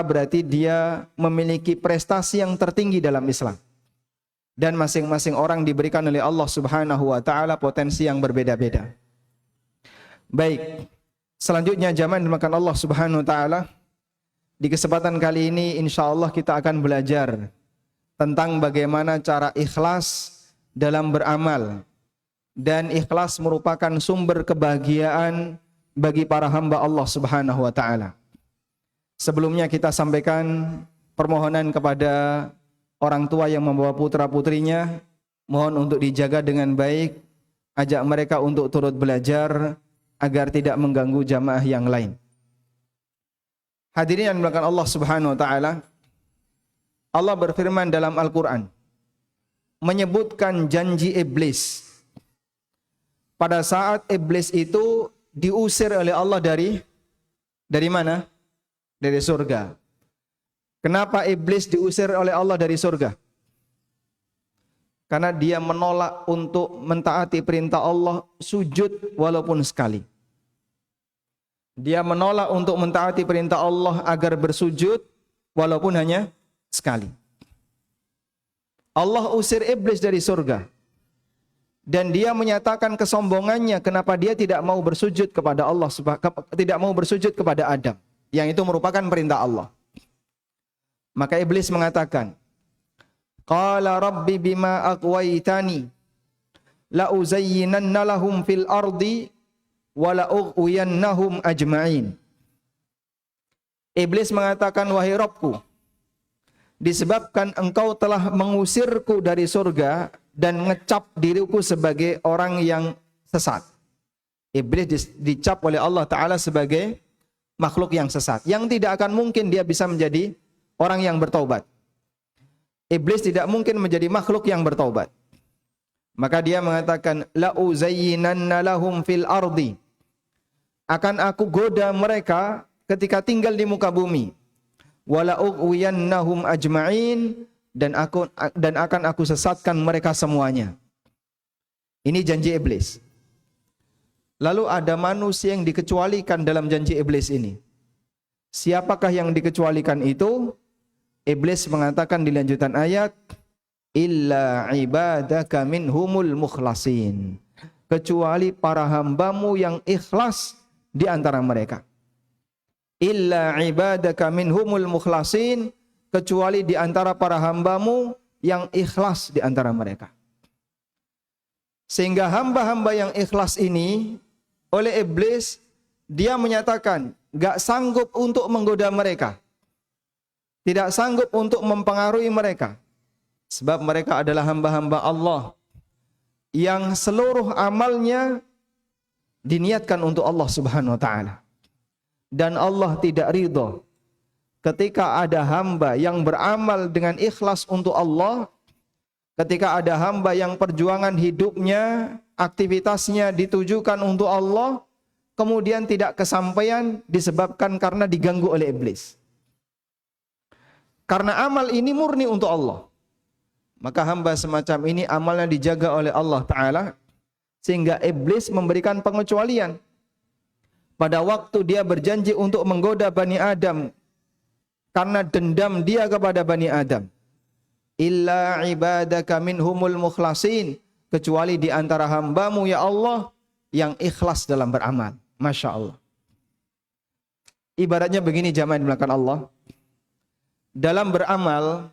berarti dia memiliki prestasi yang tertinggi dalam Islam. Dan masing-masing orang diberikan oleh Allah Subhanahu wa taala potensi yang berbeda-beda. Baik, selanjutnya jamaah yang dimuliakan Allah Subhanahu wa taala, di kesempatan kali ini insyaallah kita akan belajar tentang bagaimana cara ikhlas dalam beramal. Dan ikhlas merupakan sumber kebahagiaan bagi para hamba Allah Subhanahu wa taala. Sebelumnya kita sampaikan permohonan kepada orang tua yang membawa putra-putrinya, mohon untuk dijaga dengan baik, ajak mereka untuk turut belajar agar tidak mengganggu jamaah yang lain. Hadirin yang dimuliakan Allah Subhanahu wa taala, Allah berfirman dalam Al-Qur'an menyebutkan janji iblis. Pada saat iblis itu diusir oleh Allah dari mana? Dari surga. Kenapa iblis diusir oleh Allah dari surga? Karena dia menolak untuk mentaati perintah Allah sujud walaupun sekali. Dia menolak untuk mentaati perintah Allah agar bersujud walaupun hanya sekali. Allah usir iblis dari surga. Dan dia menyatakan kesombongannya kenapa dia tidak mau bersujud kepada Allah, tidak mau bersujud kepada Adam, yang itu merupakan perintah Allah. Maka iblis mengatakan, qala rabbi bima aqwaitani la uzayyinanna lahum fil ardi wa la ughwiyannahum ajma'in. Iblis mengatakan, wahai Rabbku, disebabkan engkau telah mengusirku dari surga dan ngecap diriku sebagai orang yang sesat. Iblis dicap oleh Allah Ta'ala sebagai makhluk yang sesat, yang tidak akan mungkin dia bisa menjadi orang yang bertaubat. Iblis tidak mungkin menjadi makhluk yang bertaubat. Maka dia mengatakan, la uzayyinanna lahum fil ardi, akan aku goda mereka ketika tinggal di muka bumi. Wala ughwiyannahum ajma'in, dan akan aku sesatkan mereka semuanya. Ini janji iblis. Lalu ada manusia yang dikecualikan dalam janji iblis ini. Siapakah yang dikecualikan itu? Iblis mengatakan di lanjutan ayat, illa ibadaka minhumul mukhlasin, kecuali para hambamu yang ikhlas di antara mereka. Illa ibadaka minhumul mukhlasin, kecuali di antara para hambamu yang ikhlas di antara mereka. Sehingga hamba-hamba yang ikhlas ini oleh iblis, dia menyatakan gak sanggup untuk menggoda mereka, tidak sanggup untuk mempengaruhi mereka, sebab mereka adalah hamba-hamba Allah yang seluruh amalnya diniatkan untuk Allah Subhanahu wa taala. Dan Allah tidak ridha ketika ada hamba yang beramal dengan ikhlas untuk Allah, ketika ada hamba yang perjuangan hidupnya, aktivitasnya ditujukan untuk Allah, kemudian tidak kesampaian disebabkan karena diganggu oleh iblis. Karena amal ini murni untuk Allah, maka hamba semacam ini amalnya dijaga oleh Allah Ta'ala, sehingga iblis memberikan pengecualian. Pada waktu dia berjanji untuk menggoda Bani Adam, karena dendam dia kepada Bani Adam, illa ibadaka minhumul mukhlasin, kecuali di antara hambamu ya Allah yang ikhlas dalam beramal. Masya Allah. Ibaratnya begini jamaah yang dimuliakan Allah, dalam beramal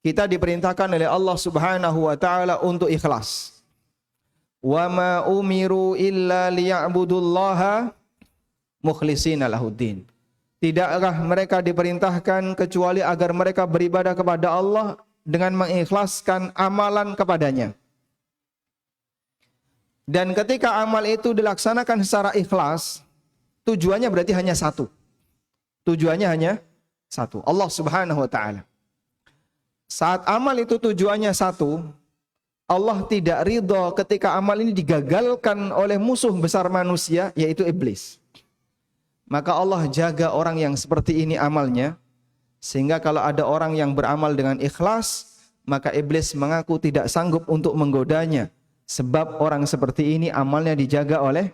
kita diperintahkan oleh Allah Subhanahu wa taala untuk ikhlas. Wa ma umiru illa liya'budullaha mukhlishina lahuddin. Tidaklah mereka diperintahkan kecuali agar mereka beribadah kepada Allah dengan mengikhlaskan amalan kepadanya. Dan ketika amal itu dilaksanakan secara ikhlas, tujuannya berarti hanya satu. Tujuannya hanya satu, Allah Subhanahu wa taala. Saat amal itu tujuannya satu, Allah tidak ridha ketika amal ini digagalkan oleh musuh besar manusia, yaitu iblis. Maka Allah jaga orang yang seperti ini amalnya, sehingga kalau ada orang yang beramal dengan ikhlas, maka iblis mengaku tidak sanggup untuk menggodanya, sebab orang seperti ini amalnya dijaga oleh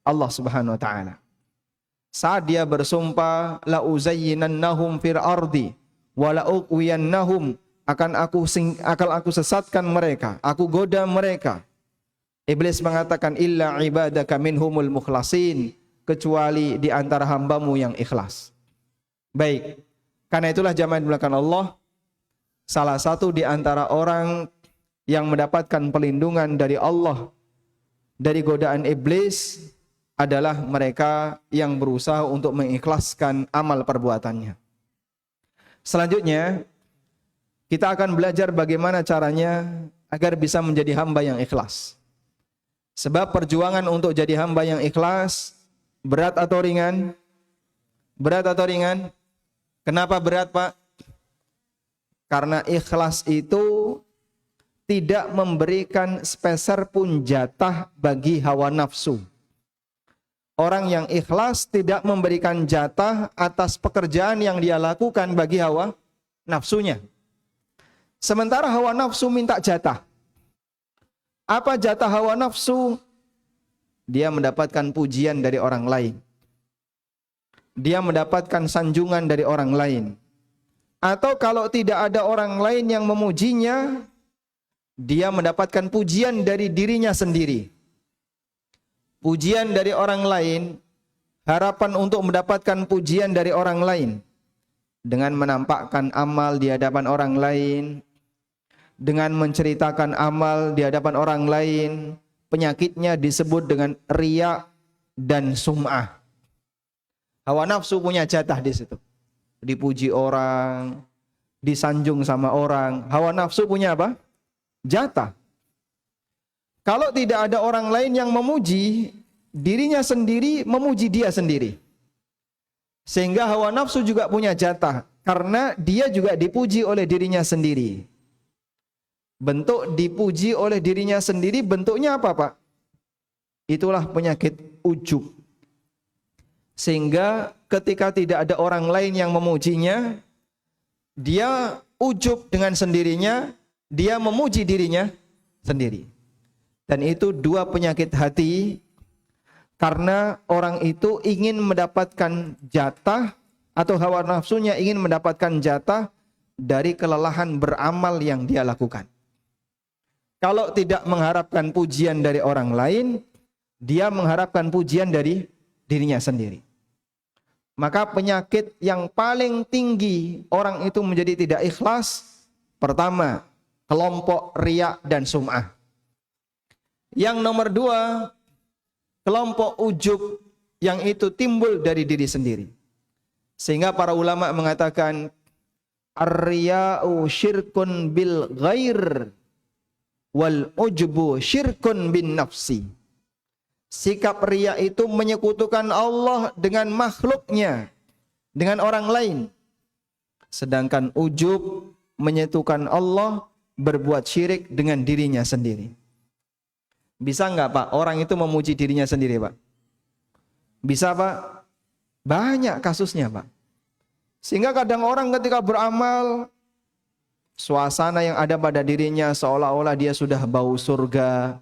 Allah Subhanahu wa taala. Saat dia bersumpah, la uzayyinannahum fil ardi wa la ughwiyannahum, akan aku sesatkan mereka, aku goda mereka. Iblis mengatakan illa ibadaka minhumul mukhlasin, kecuali di antara hambamu yang ikhlas. Baik, karena itulah jamaah di belakang Allah, salah satu di antara orang yang mendapatkan perlindungan dari Allah dari godaan iblis adalah mereka yang berusaha untuk mengikhlaskan amal perbuatannya. Selanjutnya, kita akan belajar bagaimana caranya agar bisa menjadi hamba yang ikhlas. Sebab perjuangan untuk jadi hamba yang ikhlas berat atau ringan? Berat atau ringan? Kenapa berat, Pak? Karena ikhlas itu tidak memberikan sepeser pun jatah bagi hawa nafsu. Orang yang ikhlas tidak memberikan jatah atas pekerjaan yang dia lakukan bagi hawa nafsunya. Sementara hawa nafsu minta jatah. Apa jatah hawa nafsu? Dia mendapatkan pujian dari orang lain. Dia mendapatkan sanjungan dari orang lain. Atau kalau tidak ada orang lain yang memujinya, dia mendapatkan pujian dari dirinya sendiri. Pujian dari orang lain, harapan untuk mendapatkan pujian dari orang lain dengan menampakkan amal di hadapan orang lain, dengan menceritakan amal di hadapan orang lain, penyakitnya disebut dengan riya dan sum'ah. Hawa nafsu punya jatah di situ. Dipuji orang, disanjung sama orang. Hawa nafsu punya apa? Jatah. Kalau tidak ada orang lain yang memuji, dirinya sendiri memuji dia sendiri. Sehingga hawa nafsu juga punya jatah, karena dia juga dipuji oleh dirinya sendiri. Bentuk dipuji oleh dirinya sendiri, bentuknya apa, Pak? Itulah penyakit ujub. Sehingga ketika tidak ada orang lain yang memujinya, dia ujub dengan sendirinya, dia memuji dirinya sendiri. Dan itu dua penyakit hati, karena orang itu ingin mendapatkan jatah, atau hawa nafsunya ingin mendapatkan jatah dari kelelahan beramal yang dia lakukan. Kalau tidak mengharapkan pujian dari orang lain, dia mengharapkan pujian dari dirinya sendiri. Maka penyakit yang paling tinggi orang itu menjadi tidak ikhlas, pertama, kelompok riya dan sum'ah. Yang nomor dua, kelompok ujub yang itu timbul dari diri sendiri. Sehingga para ulama mengatakan, ar-riya'u syirkun bil ghair, wal ujbu syirkun bin nafsi. Sikap riya itu menyekutukan Allah dengan makhluknya, dengan orang lain. Sedangkan ujub menyekutukan Allah, berbuat syirik dengan dirinya sendiri. Bisa enggak, Pak, orang itu memuji dirinya sendiri, Pak? Bisa, Pak? Banyak kasusnya, Pak. Sehingga kadang orang ketika beramal, suasana yang ada pada dirinya seolah-olah dia sudah bau surga,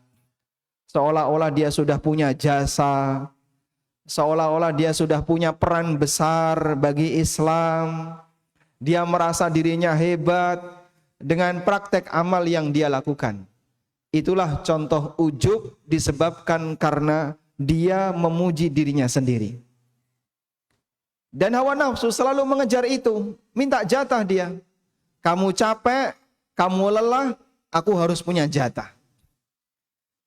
seolah-olah dia sudah punya jasa, seolah-olah dia sudah punya peran besar bagi Islam. Dia merasa dirinya hebat dengan praktek amal yang dia lakukan. Itulah contoh ujub disebabkan karena dia memuji dirinya sendiri. Dan hawa nafsu selalu mengejar itu, minta jatah dia. Kamu capek, kamu lelah, aku harus punya jatah.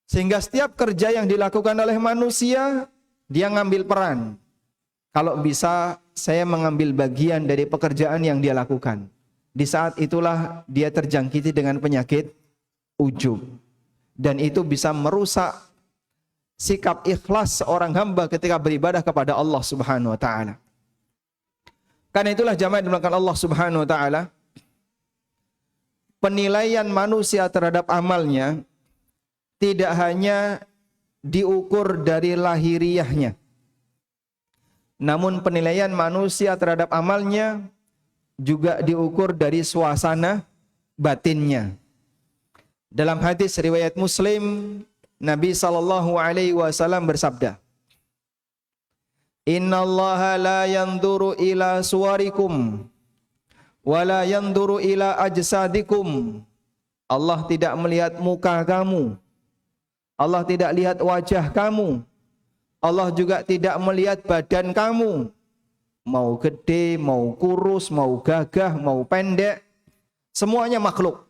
Sehingga setiap kerja yang dilakukan oleh manusia, dia ngambil peran. Kalau bisa, saya mengambil bagian dari pekerjaan yang dia lakukan. Di saat itulah dia terjangkiti dengan penyakit ujub. Dan itu bisa merusak sikap ikhlas seorang hamba ketika beribadah kepada Allah Subhanahu wa taala. Karena itulah jamaah dimulakan Allah Subhanahu wa taala, penilaian manusia terhadap amalnya tidak hanya diukur dari lahiriahnya, namun penilaian manusia terhadap amalnya juga diukur dari suasana batinnya. Dalam hadis riwayat Muslim, Nabi sallallahu alaihi wasallam bersabda, Innallaha la yanzuru ila suwarikum wa la yanzuru ila ajsadikum. Allah tidak melihat muka kamu. Allah tidak lihat wajah kamu. Allah juga tidak melihat badan kamu. Mau gede, mau kurus, mau gagah, mau pendek. Semuanya makhluk.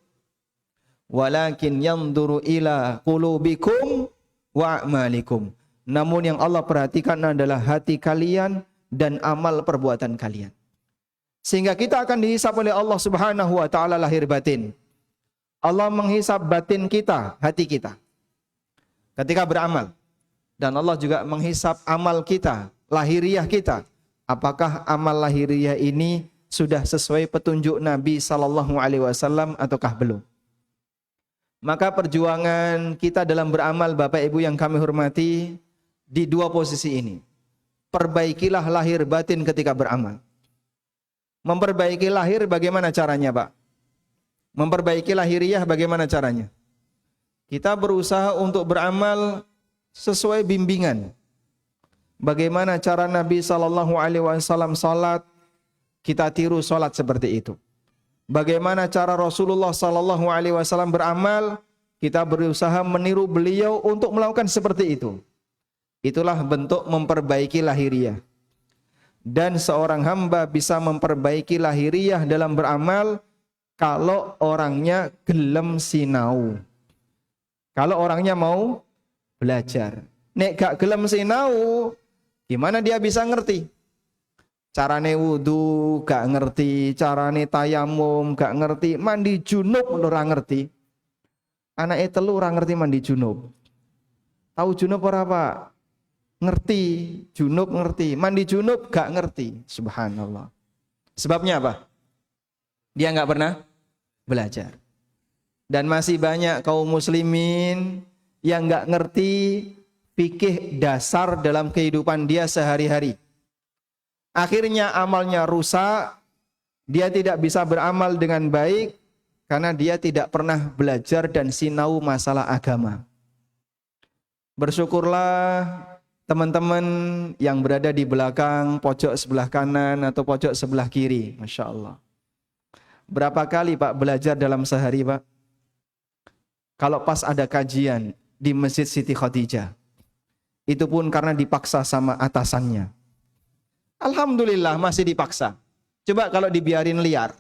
Walakin yanzuru ila qulubikum wa a'malikum. Namun yang Allah perhatikan adalah hati kalian dan amal perbuatan kalian. Sehingga kita akan dihisap oleh Allah Subhanahu wa taala lahir batin. Allah menghisap batin kita, hati kita, ketika beramal. Dan Allah juga menghisap amal kita, lahiriah kita. Apakah amal lahiriah ini sudah sesuai petunjuk Nabi sallallahu alaihi wasallam ataukah belum? Maka perjuangan kita dalam beramal, Bapak Ibu yang kami hormati, di dua posisi ini. Perbaikilah lahir batin ketika beramal. Memperbaiki lahir bagaimana caranya, Pak? Memperbaiki lahiriah bagaimana caranya? Kita berusaha untuk beramal sesuai bimbingan. Bagaimana cara Nabi sallallahu alaihi wasallam salat, kita tiru salat seperti itu. Bagaimana cara Rasulullah sallallahu alaihi wasallam beramal, kita berusaha meniru beliau untuk melakukan seperti itu. Itulah bentuk memperbaiki lahiriah. Dan seorang hamba bisa memperbaiki lahiriah dalam beramal kalau orangnya gelem sinau. Kalau orangnya mau belajar. Nek gak gelem sinau, gimana dia bisa ngerti? Carane wudu gak ngerti, carane tayamum gak ngerti, mandi junub ora ngerti. Anake telu ora ngerti mandi junub. Tahu junub ora, Pak? Ngerti, junub ngerti, mandi junub gak ngerti. Subhanallah. Sebabnya apa? Dia gak pernah belajar. Dan masih banyak kaum muslimin yang gak ngerti fikih dasar dalam kehidupan dia sehari-hari. Akhirnya amalnya rusak, dia tidak bisa beramal dengan baik karena dia tidak pernah belajar dan sinau masalah agama. Bersyukurlah teman-teman yang berada di belakang, pojok sebelah kanan atau pojok sebelah kiri. Masya Allah. Berapa kali Pak belajar dalam sehari, Pak? Kalau pas ada kajian di Masjid Siti Khadijah, itu pun karena dipaksa sama atasannya. Alhamdulillah masih dipaksa. Coba kalau dibiarin liar.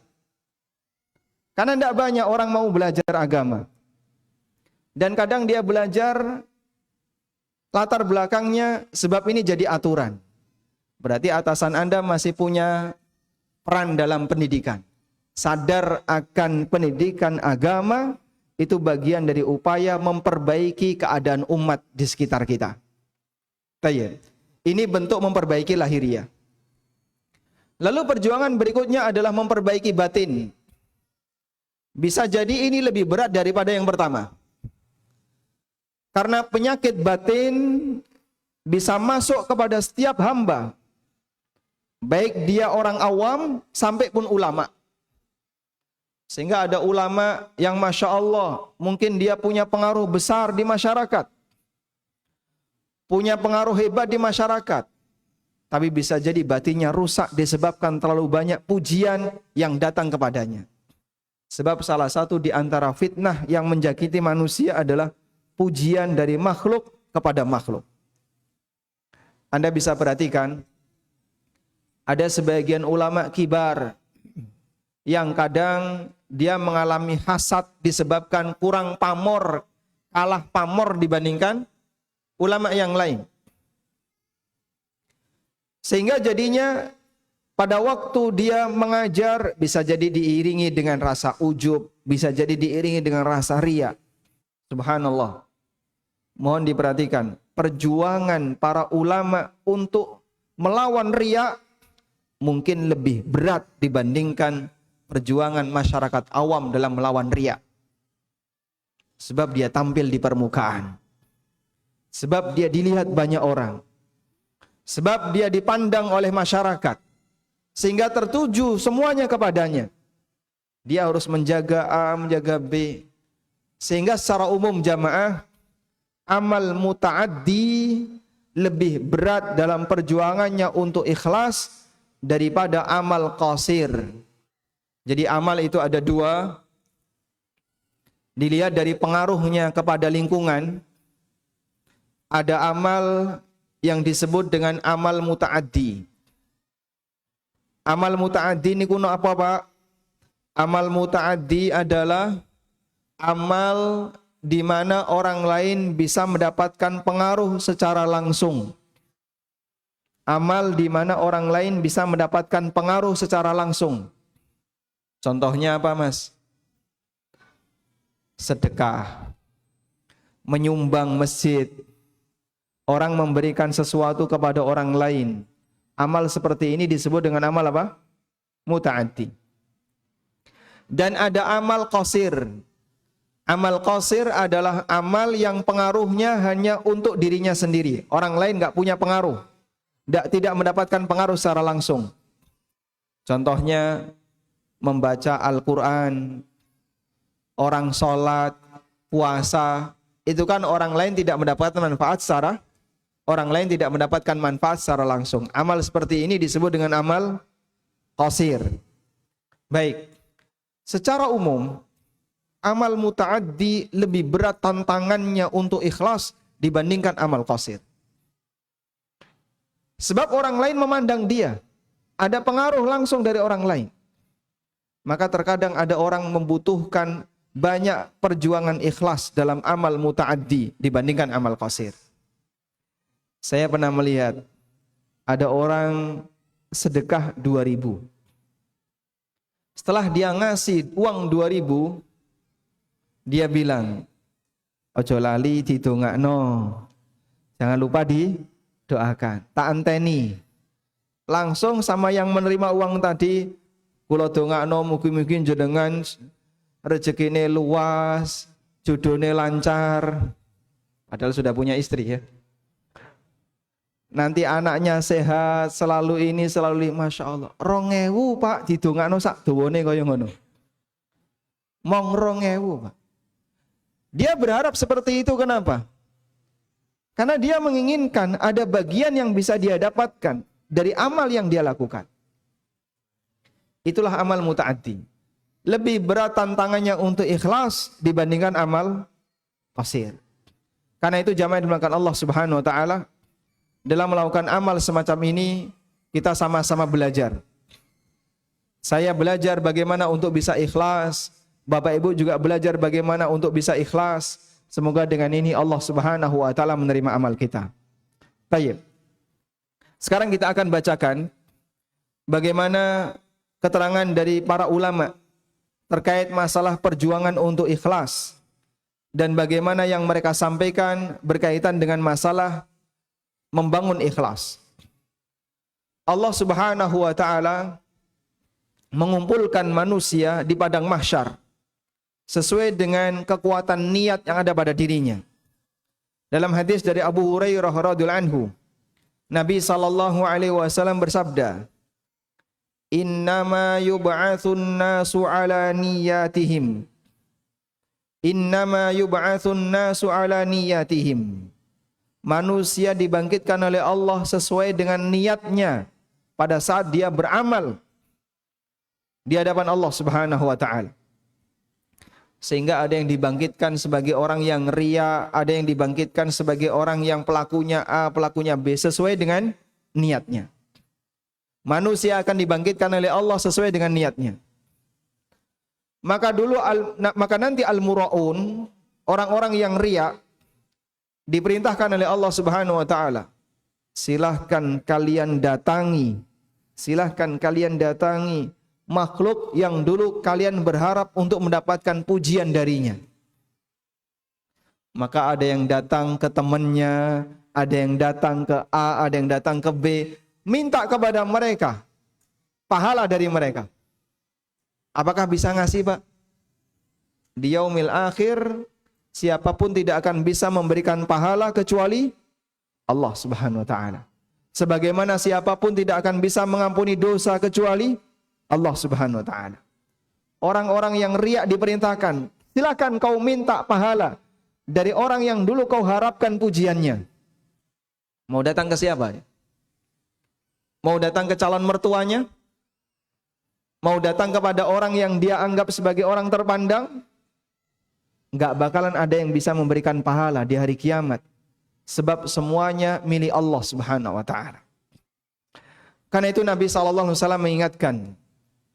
Karena tidak banyak orang mau belajar agama. Dan kadang dia belajar latar belakangnya sebab ini jadi aturan. Berarti atasan Anda masih punya peran dalam pendidikan. Sadar akan pendidikan agama itu bagian dari upaya memperbaiki keadaan umat di sekitar kita. Ini bentuk memperbaiki lahiriah. Lalu perjuangan berikutnya adalah memperbaiki batin. Bisa jadi ini lebih berat daripada yang pertama. Karena penyakit batin bisa masuk kepada setiap hamba. Baik dia orang awam sampai pun ulama. Sehingga ada ulama yang Masya Allah, mungkin dia punya pengaruh besar di masyarakat. Punya pengaruh hebat di masyarakat. Tapi bisa jadi batinnya rusak disebabkan terlalu banyak pujian yang datang kepadanya. Sebab salah satu di antara fitnah yang menjangkiti manusia adalah pujian dari makhluk kepada makhluk. Anda bisa perhatikan, ada sebagian ulama kibar yang kadang dia mengalami hasad disebabkan kurang pamor, kalah pamor dibandingkan ulama yang lain. Sehingga jadinya pada waktu dia mengajar bisa jadi diiringi dengan rasa ujub, bisa jadi diiringi dengan rasa riya. Subhanallah. Mohon diperhatikan, perjuangan para ulama untuk melawan riya mungkin lebih berat dibandingkan perjuangan masyarakat awam dalam melawan riya. Sebab dia tampil di permukaan. Sebab dia dilihat banyak orang. Sebab dia dipandang oleh masyarakat. Sehingga tertuju semuanya kepadanya. Dia harus menjaga A, menjaga B. Sehingga secara umum jamaah, amal muta'addi lebih berat dalam perjuangannya untuk ikhlas daripada amal qasir. Jadi amal itu ada dua. Dilihat dari pengaruhnya kepada lingkungan. Ada amal yang disebut dengan amal muta'addi. Amal muta'addi ini kuno apa Pak? Amal muta'addi adalah amal di mana orang lain bisa mendapatkan pengaruh secara langsung. Amal di mana orang lain bisa mendapatkan pengaruh secara langsung. Contohnya apa Mas? Sedekah, menyumbang masjid, orang memberikan sesuatu kepada orang lain. Amal seperti ini disebut dengan amal apa? Muta'addi. Dan ada amal qasir. Amal qasir adalah amal yang pengaruhnya hanya untuk dirinya sendiri. Orang lain nggak punya pengaruh. Tidak mendapatkan pengaruh secara langsung. Contohnya membaca Al-Quran, orang sholat, puasa. Itu kan orang lain tidak mendapatkan manfaat secara langsung. Amal seperti ini disebut dengan amal qasir. Baik. Secara umum, amal muta'addi lebih berat tantangannya untuk ikhlas dibandingkan amal qasir. Sebab orang lain memandang dia, ada pengaruh langsung dari orang lain. Maka terkadang ada orang membutuhkan banyak perjuangan ikhlas dalam amal muta'addi dibandingkan amal qasir. Saya pernah melihat ada orang sedekah 2.000. Setelah dia ngasih uang 2.000, dia bilang, ojo lali didongakno, jangan lupa didoakan, tak anteni. Langsung sama yang menerima uang tadi, kula dongakno mugi-mugi jenengan rezekine luas, jodone lancar. Padahal sudah punya istri ya. Nanti anaknya sehat, selalu ini, selalu ini. Masya Allah. 2.000 Pak, didongakno sak dawane kaya ngono. Mong 2.000 Pak. Dia berharap seperti itu, kenapa? Karena dia menginginkan ada bagian yang bisa dia dapatkan dari amal yang dia lakukan. Itulah amal muta'addi. Lebih berat tantangannya untuk ikhlas dibandingkan amal qasir. Karena itu jamaah yang dimuliakan Allah Subhanahu wa taala, dalam melakukan amal semacam ini kita sama-sama belajar. Saya belajar bagaimana untuk bisa ikhlas, Bapak Ibu juga belajar bagaimana untuk bisa ikhlas. Semoga dengan ini Allah Subhanahu wa taala menerima amal kita. Baik. Sekarang kita akan bacakan bagaimana keterangan dari para ulama terkait masalah perjuangan untuk ikhlas dan bagaimana yang mereka sampaikan berkaitan dengan masalah membangun ikhlas. Allah Subhanahu wa taala mengumpulkan manusia di padang mahsyar sesuai dengan kekuatan niat yang ada pada dirinya. Dalam hadis dari Abu Hurairah radhiyallahu anhu, Nabi sallallahu alaihi wasallam bersabda, "Innama yub'atsun nasu ala niyatihim." Innama yub'atsun nasu ala niyatihim. Manusia dibangkitkan oleh Allah sesuai dengan niatnya pada saat dia beramal di hadapan Allah Subhanahu wa taala. Sehingga ada yang dibangkitkan sebagai orang yang ria, ada yang dibangkitkan sebagai orang yang pelakunya A, pelakunya B sesuai dengan niatnya. Manusia akan dibangkitkan oleh Allah sesuai dengan niatnya. Maka nanti al-muraun, orang-orang yang ria, diperintahkan oleh Allah Subhanahu wa taala, silahkan kalian datangi makhluk yang dulu kalian berharap untuk mendapatkan pujian darinya. Maka ada yang datang ke temannya, ada yang datang ke A, ada yang datang ke B, minta kepada mereka pahala dari mereka. Apakah bisa ngasih, Pak? Di yaumil akhir siapapun tidak akan bisa memberikan pahala kecuali Allah Subhanahu wa taala. Sebagaimana siapapun tidak akan bisa mengampuni dosa kecuali Allah Subhanahu wa taala. Orang-orang yang riya diperintahkan, silakan kau minta pahala dari orang yang dulu kau harapkan pujiannya. Mau datang ke siapa? Mau datang ke calon mertuanya? Mau datang kepada orang yang dia anggap sebagai orang terpandang? Enggak bakalan ada yang bisa memberikan pahala di hari kiamat. Sebab semuanya milik Allah Subhanahu wa taala. Karena itu Nabi SAW mengingatkan,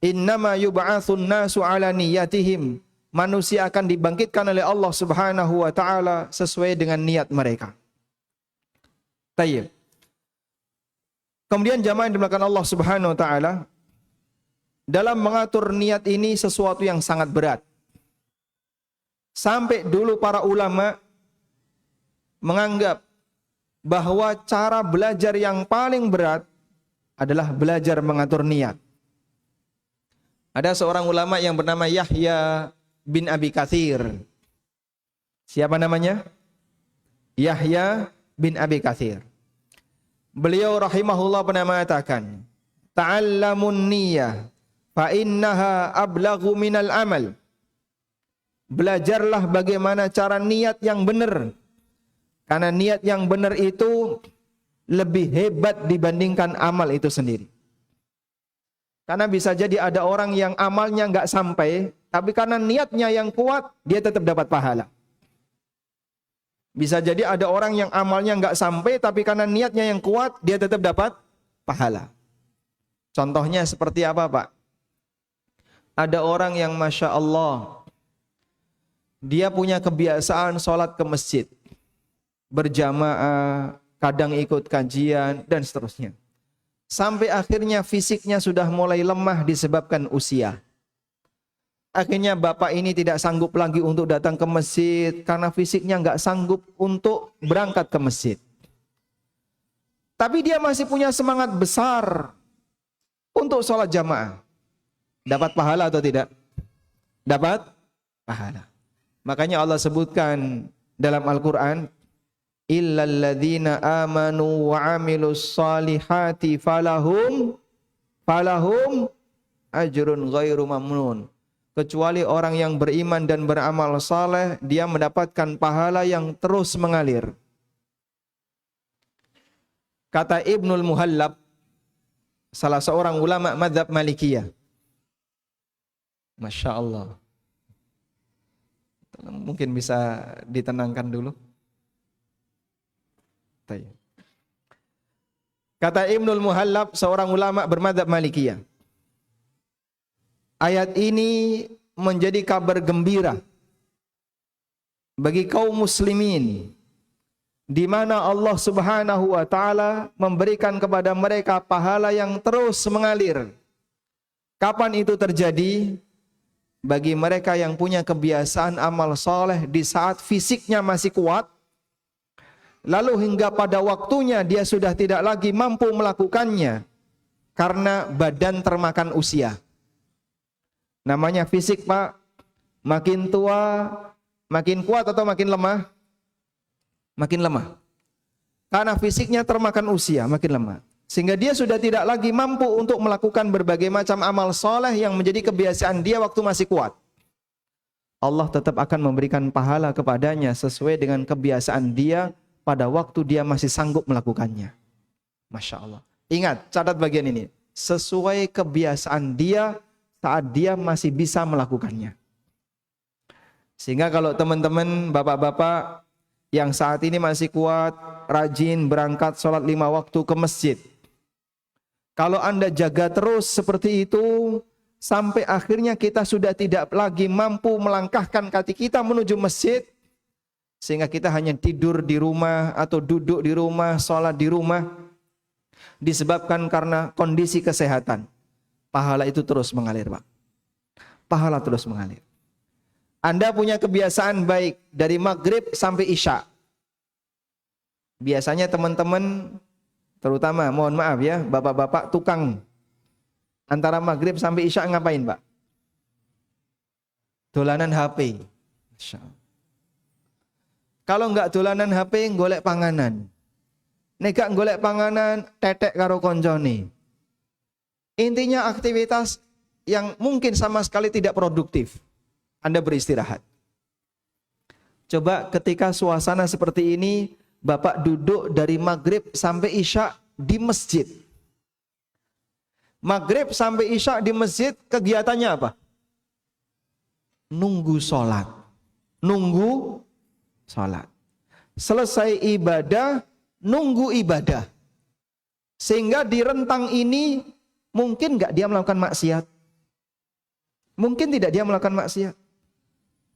innama yub'atsun nasu ala niyatihim. Manusia akan dibangkitkan oleh Allah Subhanahu wa taala sesuai dengan niat mereka. Tayyib. Kemudian jamaah yang dimuliakan Allah Subhanahu wa taala, dalam mengatur niat ini sesuatu yang sangat berat. Sampai dulu para ulama menganggap bahwa cara belajar yang paling berat adalah belajar mengatur niat. Ada seorang ulama yang bernama Yahya bin Abi Katsir. Siapa namanya? Yahya bin Abi Katsir. Beliau rahimahullah pernah mengatakan, ta'allamun niyyah fa innaha ablaghu minal amal. Belajarlah bagaimana cara niat yang benar. Karena niat yang benar itu lebih hebat dibandingkan amal itu sendiri. Karena bisa jadi ada orang yang amalnya nggak sampai, tapi karena niatnya yang kuat, dia tetap dapat pahala. Bisa jadi ada orang yang amalnya nggak sampai, tapi karena niatnya yang kuat, dia tetap dapat pahala. Contohnya seperti apa, Pak? Ada orang yang Masya Allah, dia punya kebiasaan sholat ke masjid, berjamaah, kadang ikut kajian, dan seterusnya. Sampai akhirnya fisiknya sudah mulai lemah disebabkan usia. Akhirnya bapak ini tidak sanggup lagi untuk datang ke masjid, karena fisiknya nggak sanggup untuk berangkat ke masjid. Tapi dia masih punya semangat besar untuk sholat jamaah. Dapat pahala atau tidak? Dapat pahala. Makanya Allah sebutkan dalam Al-Quran, illal ladzina amanu wa amilus salihati falahum ajrun ghairu mamnun. Kecuali orang yang beriman dan beramal saleh, dia mendapatkan pahala yang terus mengalir. Kata Ibnul Muhallab, salah seorang ulama mazhab Malikiyah. Masya Allah. Mungkin bisa ditenangkan dulu. Kata Ibnul Muhallab, seorang ulama bermadzhab Malikiyah, ayat ini menjadi kabar gembira bagi kaum muslimin, di mana Allah Subhanahu wa taala memberikan kepada mereka pahala yang terus mengalir. Kapan itu terjadi? Bagi mereka yang punya kebiasaan amal soleh di saat fisiknya masih kuat, lalu hingga pada waktunya dia sudah tidak lagi mampu melakukannya karena badan termakan usia. Namanya fisik, Pak, makin tua, makin kuat atau makin lemah? Makin lemah. Karena fisiknya termakan usia, makin lemah. Sehingga dia sudah tidak lagi mampu untuk melakukan berbagai macam amal soleh yang menjadi kebiasaan dia waktu masih kuat. Allah tetap akan memberikan pahala kepadanya sesuai dengan kebiasaan dia pada waktu dia masih sanggup melakukannya. Masya Allah. Ingat, catat bagian ini. Sesuai kebiasaan dia saat dia masih bisa melakukannya. Sehingga kalau teman-teman, bapak-bapak yang saat ini masih kuat, rajin berangkat sholat 5 waktu ke masjid. Kalau Anda jaga terus seperti itu, sampai akhirnya kita sudah tidak lagi mampu melangkahkan kaki kita menuju masjid, sehingga kita hanya tidur di rumah atau duduk di rumah, sholat di rumah, disebabkan karena kondisi kesehatan. Pahala itu terus mengalir, Pak. Pahala terus mengalir. Anda punya kebiasaan baik dari maghrib sampai isya. Biasanya teman-teman, terutama mohon maaf ya, bapak-bapak tukang, antara maghrib sampai isya ngapain, Pak? Dolanan HP. Kalau enggak dolanan HP, golek panganan. Nek gak golek panganan, tetek karo koncone. Intinya aktivitas yang mungkin sama sekali tidak produktif. Anda beristirahat. Coba ketika suasana seperti ini, Bapak duduk dari maghrib sampai isya di masjid. Maghrib sampai isya di masjid, kegiatannya apa? Nunggu sholat. Nunggu sholat. Selesai ibadah, nunggu ibadah. Sehingga di rentang ini, mungkin nggak dia melakukan maksiat? Mungkin tidak dia melakukan maksiat?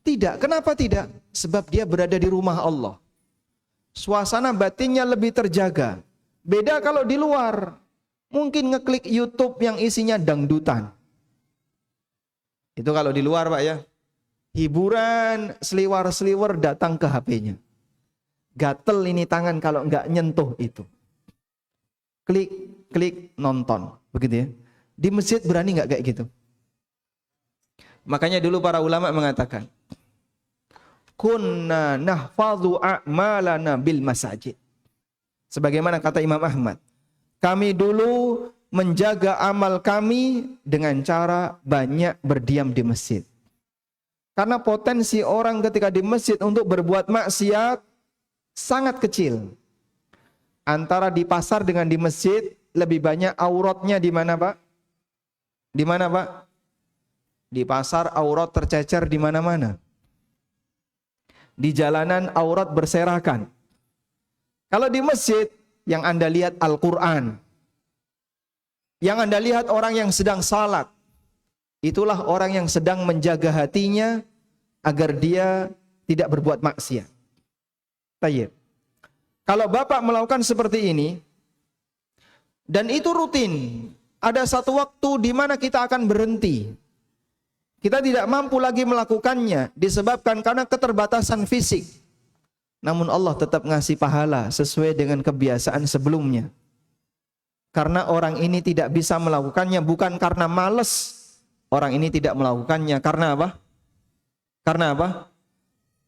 Tidak. Kenapa tidak? Sebab dia berada di rumah Allah. Suasana batinnya lebih terjaga. Beda kalau di luar. Mungkin ngeklik YouTube yang isinya dangdutan. Itu kalau di luar, Pak, ya. Hiburan, seliwar-seliwar datang ke HP-nya. Gatel ini tangan kalau nggak nyentuh itu. Klik, klik, nonton. Begitu ya. Di masjid berani nggak kayak gitu? Makanya dulu para ulama mengatakan, kunna nahfadhu a'malana bil masajid. Sebagaimana kata Imam Ahmad, kami dulu menjaga amal kami dengan cara banyak berdiam di masjid. Karena potensi orang ketika di masjid untuk berbuat maksiat sangat kecil. Antara di pasar dengan di masjid, lebih banyak auratnya di mana, Pak? Di mana, Pak? Di pasar aurat tercecer di mana-mana. Di jalanan aurat berserakan. Kalau di masjid, yang Anda lihat Al-Quran, yang Anda lihat orang yang sedang salat, itulah orang yang sedang menjaga hatinya agar dia tidak berbuat maksiat. Tayyib. Kalau Bapak melakukan seperti ini, dan itu rutin, ada satu waktu di mana kita akan berhenti. Kita tidak mampu lagi melakukannya disebabkan karena keterbatasan fisik. Namun Allah tetap ngasih pahala sesuai dengan kebiasaan sebelumnya. Karena orang ini tidak bisa melakukannya bukan karena malas. Orang ini tidak melakukannya karena apa? Karena apa?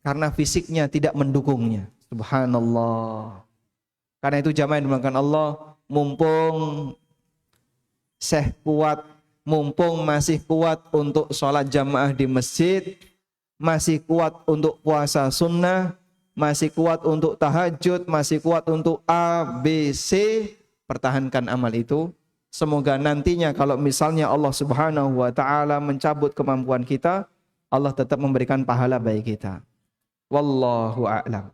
Karena fisiknya tidak mendukungnya. Subhanallah. Karena itu jamaah yang dimuliakan Allah, mumpung Syekh kuat, mumpung masih kuat untuk sholat jamaah di masjid, masih kuat untuk puasa sunnah, masih kuat untuk tahajud, masih kuat untuk A, B, C, pertahankan amal itu. Semoga nantinya kalau misalnya Allah Subhanahu wa taala mencabut kemampuan kita, Allah tetap memberikan pahala bagi kita. Wallahu a'lam.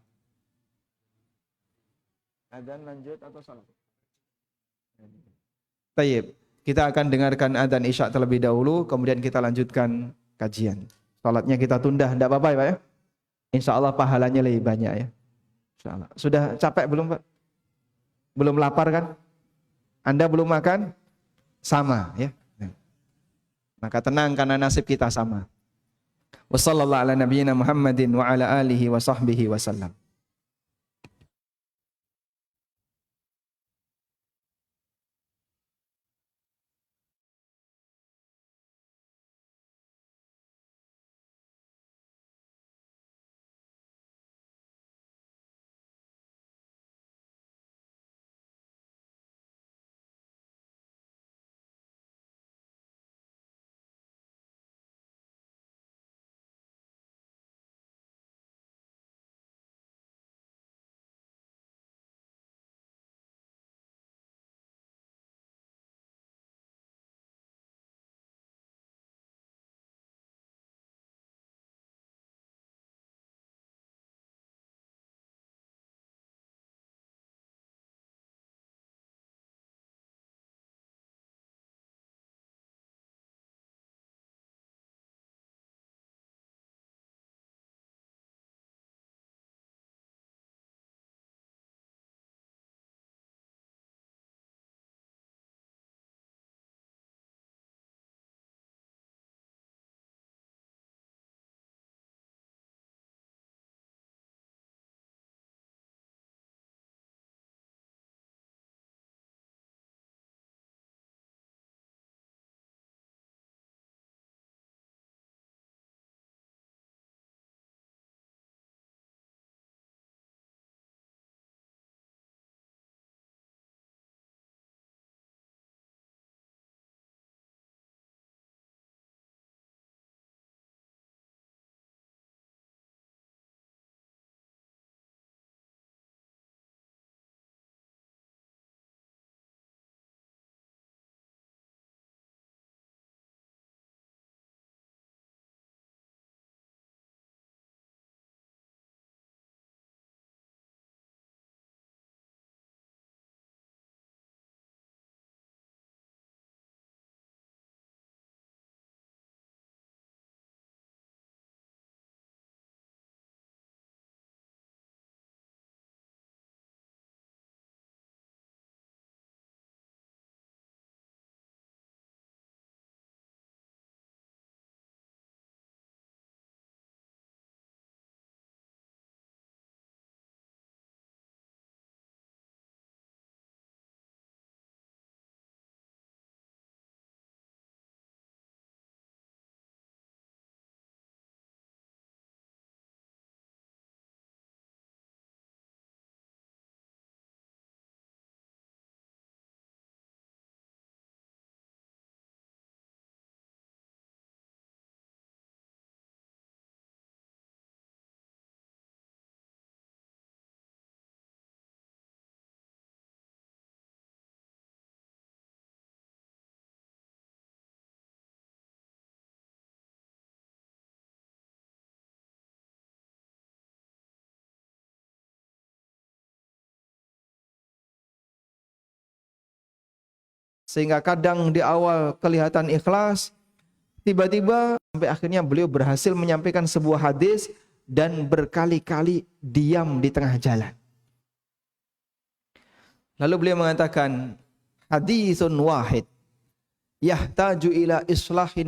Adzan lanjut atau salat? Tayyib. Kita akan dengarkan adzan Isya terlebih dahulu, kemudian kita lanjutkan kajian. Salatnya kita tunda, tidak apa-apa ya, Pak ya? Insya Allah pahalanya lebih banyak ya. Insya Allah. Sudah capek belum, Pak? Belum lapar kan? Anda belum makan? Sama ya. Maka tenang karena nasib kita sama. Wassallallahu ala nabiyyina Muhammadin wa ala alihi wa sahbihi wasallam. Sehingga kadang di awal kelihatan ikhlas, tiba-tiba sampai akhirnya beliau berhasil menyampaikan sebuah hadis dan berkali-kali diam di tengah jalan. Lalu beliau mengatakan, haditsun wahid yahtaju ila islahin